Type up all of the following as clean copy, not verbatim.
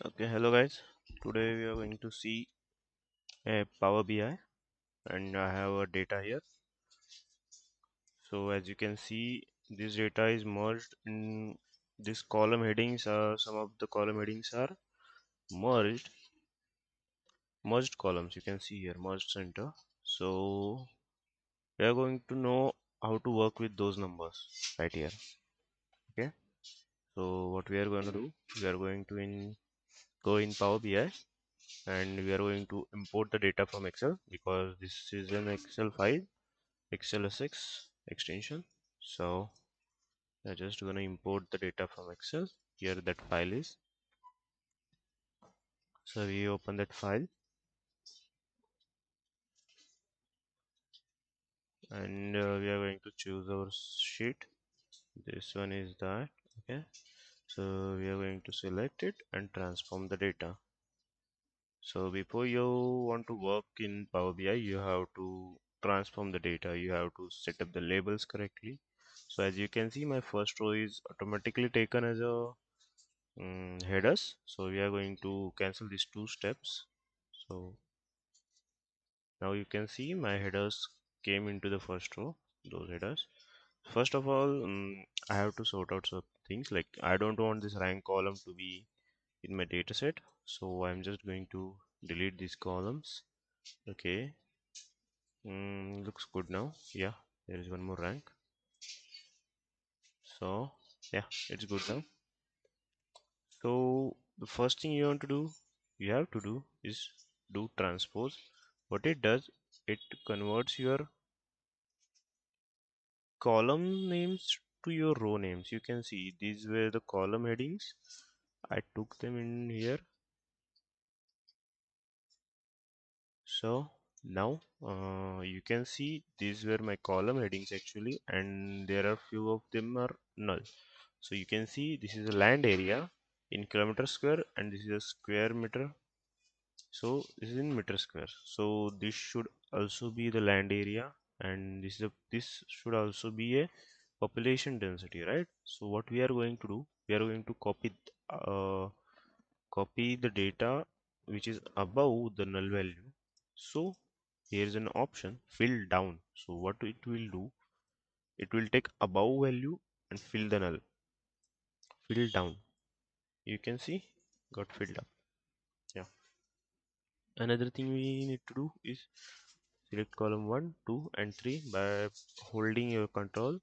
Okay, hello guys. Today we are going to see a Power BI and I have a data here. So as you can see, this data is merged in this column headings. Some of the column headings are merged, merged columns. You can see here merged center. So we are going to know how to work with those numbers right here. Okay. So what we are going to do, we are going to go in Power BI and we are going to import the data from Excel because this is an Excel file, XLSX extension. So we're just gonna import the data from Excel. Here that file is. So we open that file and we are going to choose our sheet. This one is that. Okay. So we are going to select it and transform the data. So before you want to work in Power BI, you have to transform the data. You have to set up the labels correctly. So as you can see, my first row is automatically taken as a headers. So we are going to cancel these two steps. So now you can see my headers came into the first row, those headers. First of all, I have to sort out some things like I don't want this rank column to be in my data set. So I'm just going to delete these columns. Okay, looks good now. Yeah, there is one more rank. So yeah, it's good now. So the first thing you have to do is do transpose. What it does, it converts your column names to your row names. You can see these were the column headings. I took them in here. So now you can see these were my column headings actually, and there are few of them are null. So you can see this is a land area in kilometer square and this is a square meter. So this is in meter square. So this should also be the land area, and this should also be a population density, right? So what we are going to do, we are going to copy the data which is above the null value. So here is an option fill down. So what it will do, it will take above value and fill the null, fill down. You can see got filled up. Yeah. Another thing we need to do is select column 1, 2 and 3 by holding your control,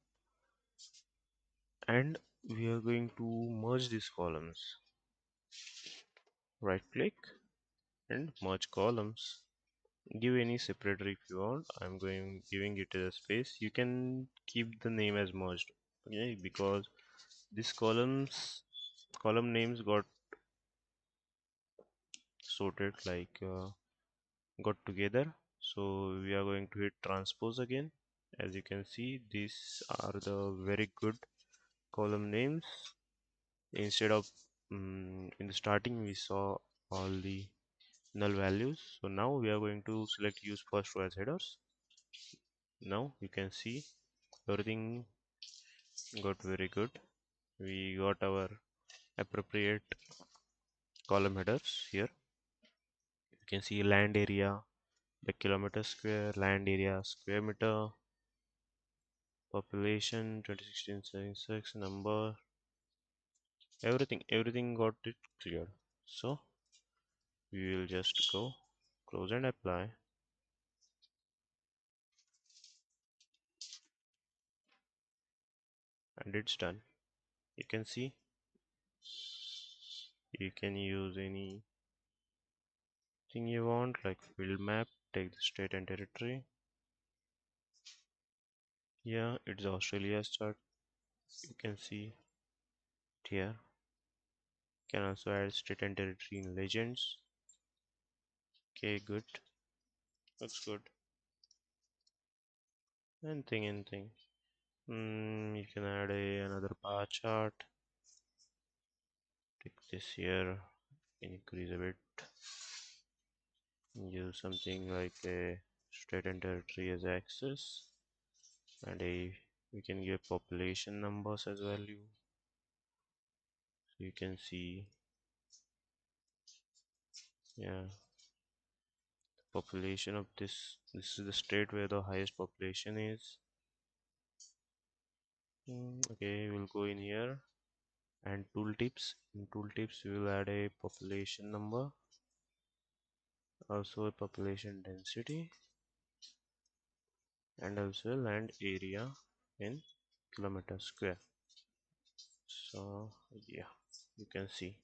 and we are going to merge these columns. Right click and merge columns. Give any separator if you want. I'm going giving it a space. You can keep the name as merged, okay, because these column names got sorted like got together. So we are going to hit transpose again. As you can see, these are the very good column names. Instead of in the starting we saw all the null values, so now we are going to select use first row as headers. Now you can see everything got very good. We got our appropriate column headers here. You can see land area by kilometer square, land area square meter, population 2016 number, everything got it clear. So we will just go close and apply, and it's done. You can see you can use anything you want like field map, take the state and territory. Yeah, it's Australia's chart. You can see it here. You can also add state and territory in legends. Okay, good, looks good. Anything. You can add another bar chart. Take this here, increase a bit, use something like a state and territory as axis, and we can give population numbers as value. So you can see Yeah, population of this is the state where the highest population is. Okay, we'll go in here and tooltips. In tooltips, we will add a population number, also a population density, and also land area in kilometer square. So yeah, you can see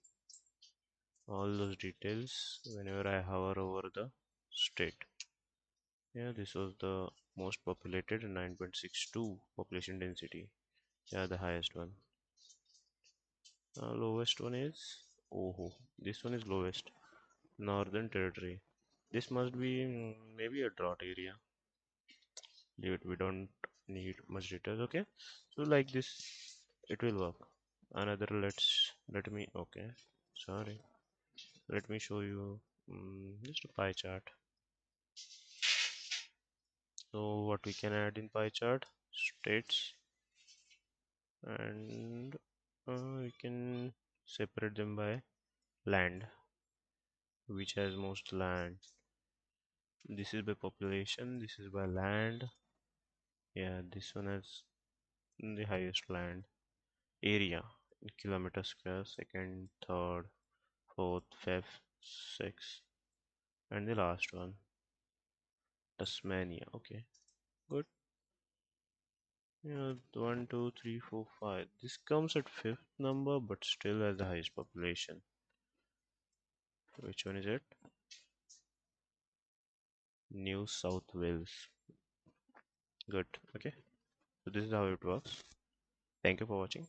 all those details whenever I hover over the state. Yeah, this was the most populated 9.62 population density. Yeah, the highest one. Lowest one is, oh, this one is lowest. Northern Territory. This must be maybe a drought area. Leave it, we don't need much details. Okay, so like this it will work. Another, let me, okay, sorry, let me show you just a pie chart. So what we can add in pie chart, states, and we can separate them by land, which has most land. This is by population, this is by land. Yeah, this one has the highest land area in kilometer square, second, third, fourth, fifth, sixth, and the last one, Tasmania. Okay, good. Yeah, one, two, three, four, five. This comes at fifth number, but still has the highest population. Which one is it? New South Wales. Good. Okay. So this is how it works. Thank you for watching.